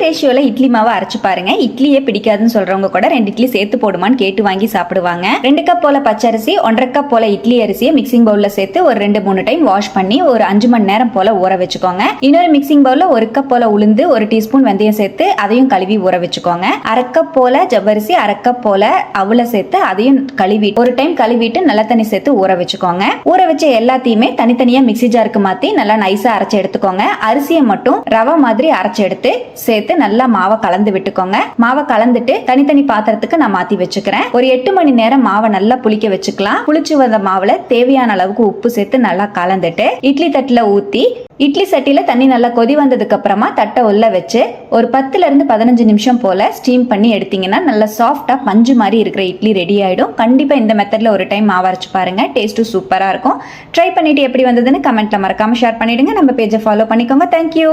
ரேஷியோல இட்லி மாவை அரைச்சு பாருங்க. இட்லியே பிடிக்காதுன்னு சொல்றவங்க கூட 2 இட்லி சேர்த்து போடுமான்னு கேட்டு வாங்கி சாப்பிடுவாங்க. 2 கப் போல பச்சரிசி, 1.5 கப் போல இட்லி அரிசியை மிக்சிங் பவுல்ல சேர்த்து ஒரு 2-3 டைம் வாஷ் பண்ணி ஒரு 5 மணி நேரம் போல ஊற வச்சுக்கோங்க. இன்னொரு மிக்சிங் பவுல்ல 1 கப் போல உளுந்து, 1 டீஸ்பூன் வெந்தயம் சேர்த்து அதையும் கழுவி ஊற வச்சுக்கோங்க. 1/2 கப் போல ஜவ்வரிசி, 1/2 கப் போல அவலை சேர்த்து அதையும் கழுவி ஒரு டைம் கழுவிட்டு நல்ல தண்ணி சேர்த்து ஊற வச்சுக்கோங்க. ஊற வச்ச எல்லாத்தையுமே தனித்தனியா மிக்சி ஜாருக்கு மாத்தி நல்லா நைஸா அரைச்சு எடுத்துக்கோங்க. அரிசியை மட்டும் ரவை மாதிரி அரைச்சு எடுத்து சேர்த்து நல்லா மாவை கலந்து விட்டுக்கோங்க. மாவை கலந்துட்டு தனித்தனி பாத்திரத்துக்கு நான் மாத்தி வச்சுக்கிறேன். ஒரு 8 மணி நேரம் மாவை நல்லா புளிக்க வச்சுக்கலாம். புளிச்சு வந்த மாவுல தேவையான அளவுக்கு உப்பு சேர்த்து நல்லா கலந்துட்டு இட்லி தட்டுல ஊத்தி இட்லி சட்டியில தண்ணி நல்லா கொதி வந்ததுக்கு அப்புறமா தட்டை உள்ள வச்சு ஒரு 10 இருந்து 15 நிமிஷம் போல ஸ்டீம் பண்ணி எடுத்தீங்கன்னா நல்லா சாஃப்டா பஞ்சு மாதிரி இருக்கிற இட்லி ரெடி ஆயிடும். கண்டிப்பா இந்த மெத்தட்ல ஒரு டைம் மாவு அரைச்சு பாருங்க. டேஸ்ட்டும் சூப்பரா இருக்கும். ட்ரை பண்ணிட்டு எப்படி வந்ததுன்னு கமெண்ட்ல மறக்காம ஷேர் பண்ணிடுங்க. நம்ம பேஜை ஃபாலோ பண்ணிக்கோங்க. தேங்க்யூ.